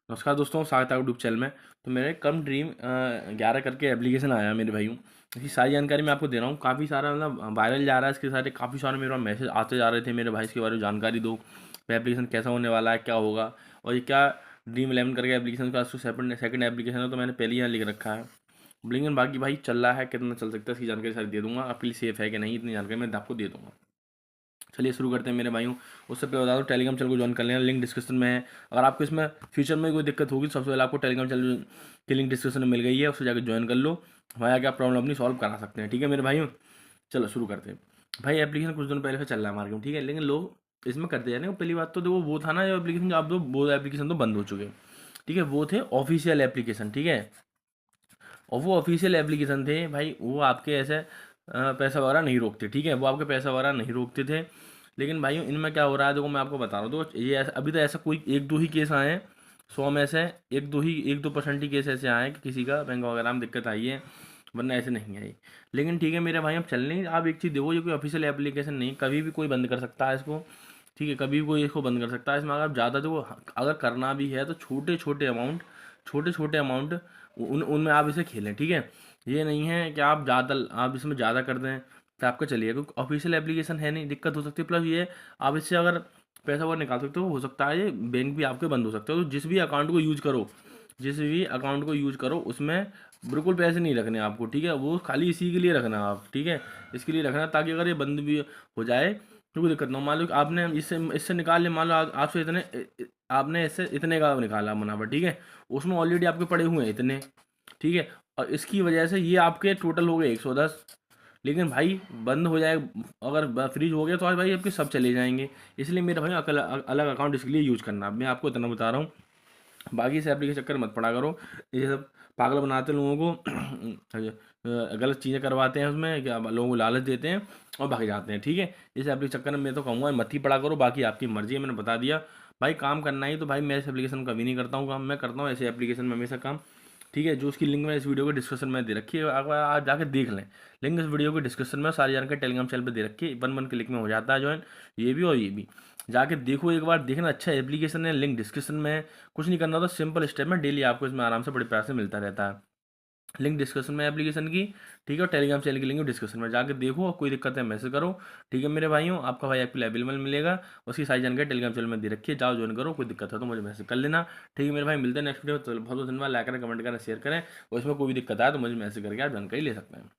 नमस्कार दोस्तों, स्वागत है यूट्यूब चैनल में। तो मेरे कम ड्रीम 11 करके एप्लीकेशन आया मेरे भाइयों। इसकी सारी जानकारी मैं आपको दे रहा हूँ। काफ़ी सारा मतलब वायरल जा रहा है इसके साथ, काफ़ी सारे मेरे पास मैसेज आते जा रहे थे मेरे भाई, इसके बारे में जानकारी दो, ये एप्लीकेशन कैसा होने वाला है, क्या होगा। और ये क्या ड्रीम 11 करके एप्लीकेशन का सेकंड एप्लीकेशन है, तो मैंने पहले यहाँ लिख रखा है। लेकिन बाकी भाई चल रहा है, कितना चल सकता है इसकी जानकारी सारी दे दूंगा। आपके लिए सेफ है कि नहीं, इतनी जानकारी मैं आपको दे दूंगा। चलिए शुरू करते हैं मेरे भाइयों। उससे पहले बता दो, टेलीग्राम चैनल को ज्वाइन कर लेना, लिंक डिस्क्रिप्शन में है। अगर आपको इसमें फ्यूचर में कोई दिक्कत होगी तो सबसे पहले आपको टेलीग्राम चैनल की लिंक डिस्क्रिप्शन में मिल गई है, उससे जाकर ज्वाइन कर लो। हमारे क्या प्रॉब्लम अपनी सॉल्व करा सकते हैं, ठीक है मेरे भाइयों। चलो शुरू करते हैं। भाई एप्लीकेशन कुछ दिन पहले से चल रहा है मार्केट में, ठीक है, लेकिन लोग इसमें करते जा रहे हैं। पहली बात तो देखो, वो था ना जो एप्लीकेशन, जो आप दो वो एप्लीकेशन तो बंद हो चुके हैं, ठीक है। वो थे ऑफिशियल एप्लीकेशन, ठीक है। और वो ऑफिशियल एप्लीकेशन थे भाई, वो आपके ऐसे पैसा वगैरह नहीं रोकते, ठीक है। वो आपके पैसा वगैरह नहीं रोकते थे। लेकिन भाइयों इनमें क्या हो रहा है, देखो मैं आपको बता रहा हूँ। तो ये अभी तो ऐसा कोई एक दो ही केस आए हैं 100 में से, एक दो परसेंट ही केस ऐसे आए हैं कि किसी का बैंक वगैरह में दिक्कत आई है, वरना ऐसे नहीं आई। लेकिन ठीक है मेरे भाई, अब चलने आप एक चीज़ देखो, ये कोई ऑफिशियल एप्लीकेशन नहीं, कभी भी कोई बंद कर सकता है इसको, ठीक है। कभी भी कोई इसको बंद कर सकता है। इसमें अगर आप ज़्यादा देखो, अगर करना भी है तो छोटे छोटे अमाउंट उनमें आप इसे खेलें, ठीक है। ये नहीं है कि आप इसमें ज़्यादा कर दें तो आपका चलिए, क्योंकि ऑफिशियल एप्लीकेशन है नहीं, दिक्कत हो सकती है। प्लस ये आप इससे अगर पैसा वो निकाल सकते हो सकता है ये बैंक भी आपके बंद हो सकते हो। तो जिस भी अकाउंट को यूज करो उसमें बिल्कुल पैसे नहीं रखने आपको, ठीक है। वो खाली इसी के लिए रखना आप, ठीक है। इसके लिए रखना ताकि अगर ये बंद भी हो जाए तो कोई दिक्कत ना हो। मान लो कि आपने इससे इससे निकाल लिया, मान लो आपसे आपने इससे इतने का निकाला मुनाफा, ठीक है। उसमें ऑलरेडी आपके पड़े हुए हैं इतने, ठीक है। और इसकी वजह से ये आपके टोटल हो गए 110। लेकिन भाई बंद हो जाए, अगर फ्रीज हो गया तो आज भाई आपके सब चले जाएंगे। इसलिए मेरे भाई अलग अकाउंट इसके लिए यूज़ करना, मैं आपको इतना बता रहा हूँ। बाकी से एप्लीकेशन चक्कर मत पड़ा करो। ये सब पागल बनाते हैं लोगों को गलत चीज़ें करवाते हैं उसमें, क्या लोगों को लालच देते हैं और भाग जाते हैं, ठीक है। इस एप्लीकेशन चक्कर में मैं तो कहूँगा मत ही पड़ा करो। बाकी आपकी मर्जी है, मैंने बता दिया। भाई काम करना ही तो भाई, मैं इस एप्लीकेशन कभी नहीं करता हूँ काम, मैं करता हूँ ऐसे एप्लीकेशन में हमेशा काम, ठीक है। जो उसकी लिंक मैं इस वीडियो को डिस्क्रिप्शन में दे रखी है, आप जाकर देख लें। लिंक इस वीडियो को डिस्क्रिप्शन में सारी जानकारी टेलीग्राम चैनल पे दे रखी है, 1 क्लिक में हो जाता है ज्वाइन, ये भी और ये भी। जाके देखो एक बार, देखना अच्छा एप्लीकेशन है, लिंक डिस्क्रिप्शन में है। कुछ नहीं करना होता, सिंपल स्टेप में डेली आपको इसमें आराम से बड़े पैसे मिलता रहता है। लिंक डिस्कशन में एप्लीकेशन की, ठीक है। और टेलीग्राम चैनल की लिंक डिस्कशन में जाकर देखो, और कोई दिक्कत है मैसेज करो, ठीक है मेरे भाइयों। आपका भाई आपके लिए अवेलेबल मिलेगा, उसकी सारी जानकारी टेलीग्राम चैनल में दे रखी है, जाओ ज्वाइन करो। कोई दिक्कत है तो मुझे मैसेज कर लेना, ठीक है मेरे भाई। मिलते हैं नेक्स्ट वीडियो। तो बहुत बहुत धन्यवाद, लाइक करें, कमेंट करें, शेयर करें। और इसमें कोई भी दिक्कत आए तो मुझे मैसेज करके आप जानकारी ले सकते हैं।